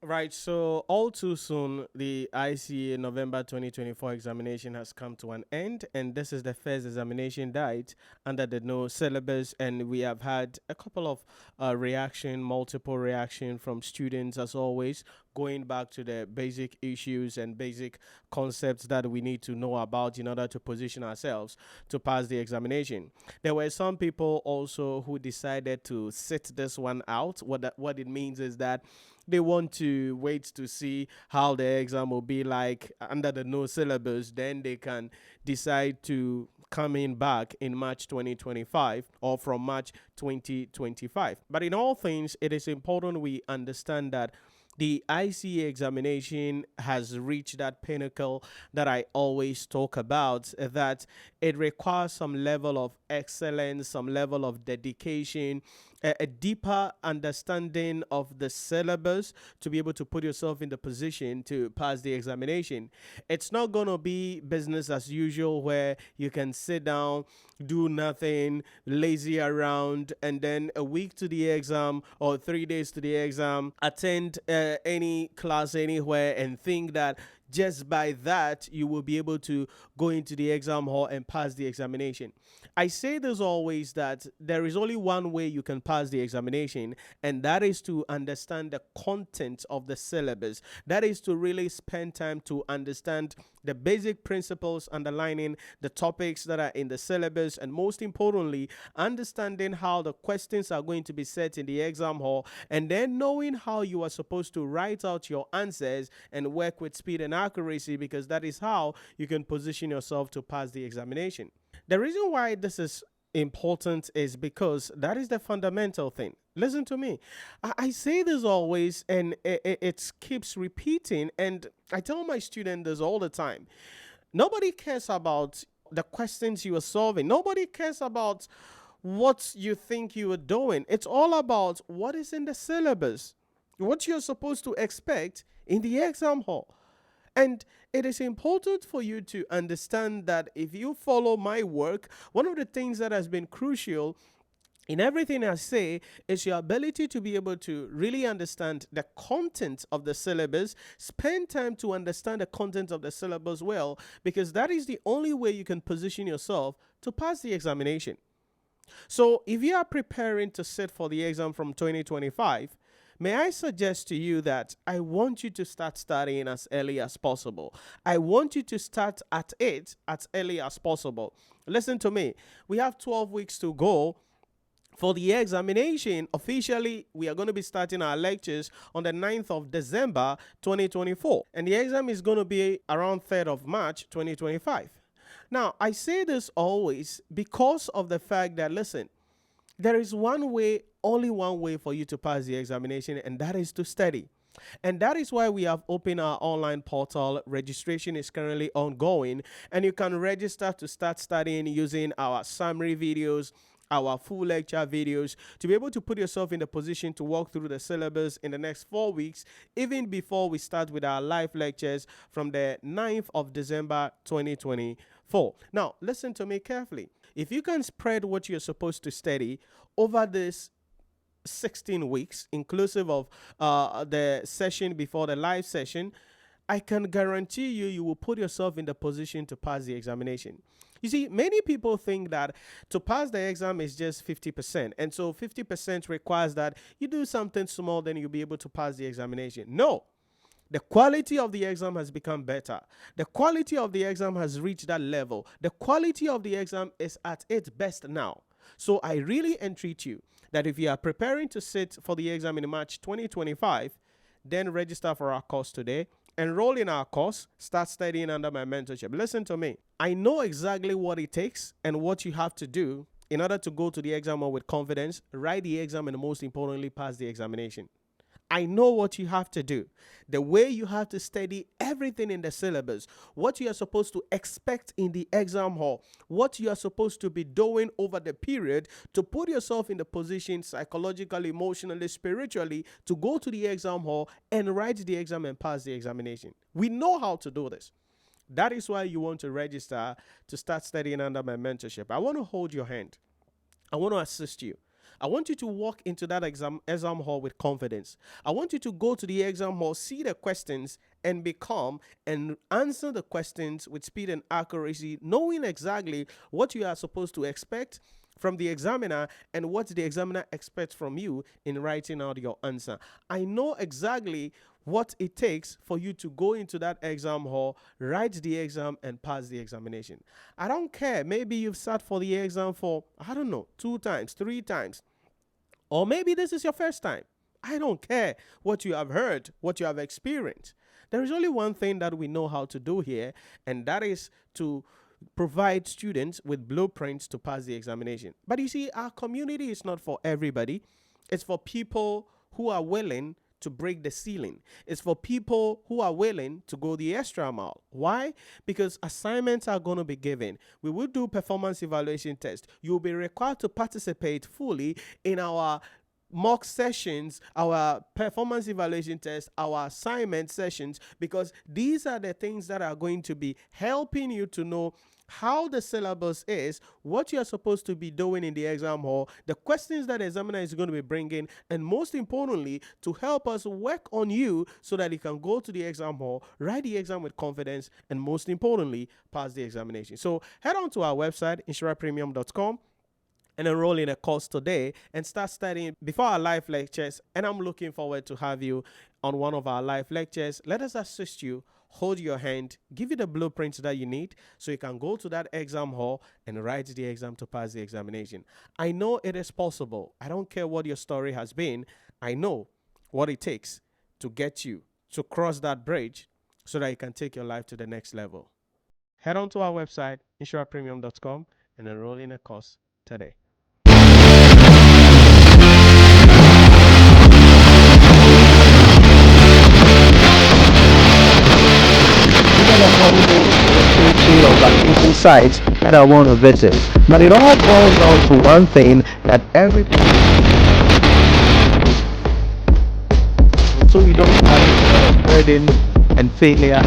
Right, so all too soon, the ICA November 2024 examination has come to an end, and this is the first examination date under the new syllabus. And we have had a couple of multiple reaction from students, as always, going back to the basic issues and basic concepts that we need to know about in order to position ourselves to pass the examination. There were some people also who decided to sit this one out. What it means is that they want to wait to see how the exam will be like under the new syllabus. Then they can decide to come in back in March 2025 or from March 2025. But in all things, it is important we understand that the ICA examination has reached that pinnacle that I always talk about, that it requires some level of excellence, some level of dedication, a deeper understanding of the syllabus to be able to put yourself in the position to pass the examination. It's not going to be business as usual where you can sit down, do nothing, lazy around, and then a week to the exam or 3 days to the exam, attend any class anywhere and think that just by that you will be able to go into the exam hall and pass the examination. I say this always, that there is only one way you can pass the examination, and that is to understand the content of the syllabus. That is to really spend time to understand the basic principles underlining the topics that are in the syllabus, and most importantly, understanding how the questions are going to be set in the exam hall, and then knowing how you are supposed to write out your answers and work with speed and accuracy, because that is how you can position yourself to pass the examination. The reason why this is important is because that is the fundamental thing. Listen to me. I say this always, and it keeps repeating. And I tell my students this all the time. Nobody cares about the questions you are solving, nobody cares about what you think you are doing. It's all about what is in the syllabus, what you're supposed to expect in the exam hall. And it is important for you to understand that if you follow my work, one of the things that has been crucial in everything I say is your ability to be able to really understand the content of the syllabus. Spend time to understand the content of the syllabus well, because that is the only way you can position yourself to pass the examination. So, if you are preparing to sit for the exam from 2025, may I suggest to you that I want you to start studying as early as possible. I want you to start at it as early as possible. Listen to me. We have 12 weeks to go for the examination. Officially, we are going to be starting our lectures on the 9th of December 2024. And the exam is going to be around 3rd of March 2025. Now, I say this always because of the fact that, listen, there is one way, only one way for you to pass the examination, and that is to study. And that is why we have opened our online portal. Registration is currently ongoing, and you can register to start studying using our summary videos, our full lecture videos, to be able to put yourself in the position to walk through the syllabus in the next 4 weeks, even before we start with our live lectures from the 9th of December 2024. Now, listen to me carefully. If you can spread what you're supposed to study over this 16 weeks, inclusive of the session before the live session, I can guarantee you, you will put yourself in the position to pass the examination. You see, many people think that to pass the exam is just 50%. And so 50% requires that you do something small, then you'll be able to pass the examination. No. The quality of the exam has become better. The quality of the exam has reached that level. The quality of the exam is at its best now. So I really entreat you that if you are preparing to sit for the exam in March 2025, then register for our course today. Enroll in our course, start studying under my mentorship. Listen to me. I know exactly what it takes and what you have to do in order to go to the exam with confidence, write the exam, and most importantly, pass the examination. I know what you have to do, the way you have to study everything in the syllabus, what you are supposed to expect in the exam hall, what you are supposed to be doing over the period to put yourself in the position psychologically, emotionally, spiritually to go to the exam hall and write the exam and pass the examination. We know how to do this. That is why you want to register to start studying under my mentorship. I want to hold your hand. I want to assist you. I want you to walk into that exam hall with confidence. I want you to go to the exam hall, see the questions, and be calm and answer the questions with speed and accuracy, knowing exactly what you are supposed to expect from the examiner and what the examiner expects from you in writing out your answer. I know exactly what it takes for you to go into that exam hall, write the exam, and pass the examination. I don't care. Maybe you've sat for the exam for, 2 times, 3 times, or maybe this is your first time. I don't care what you have heard, what you have experienced. There is only one thing that we know how to do here, and that is to provide students with blueprints to pass the examination. But you see, our community is not for everybody. It's for people who are willing to break the ceiling. It's for people who are willing to go the extra mile. Why? Because assignments are going to be given. We will do performance evaluation tests. You'll be required to participate fully in our mock sessions, our performance evaluation tests, our assignment sessions, because these are the things that are going to be helping you to know how the syllabus is, what you're supposed to be doing in the exam hall, the questions that the examiner is going to be bringing, and most importantly, to help us work on you so that you can go to the exam hall, write the exam with confidence, and most importantly, pass the examination. So head on to our website, NhyiraPremium.com, and enroll in a course today and start studying before our live lectures. And I'm looking forward to have you on one of our live lectures. Let us assist you, hold your hand, give you the blueprints that you need so you can go to that exam hall and write the exam to pass the examination. I know it is possible. I don't care what your story has been. I know what it takes to get you to cross that bridge so that you can take your life to the next level. Head on to our website, NhyiraPremium.com, and enroll in a course today. Sites that I want to visit, but it all boils down to one thing, that every so you don't have burden and failure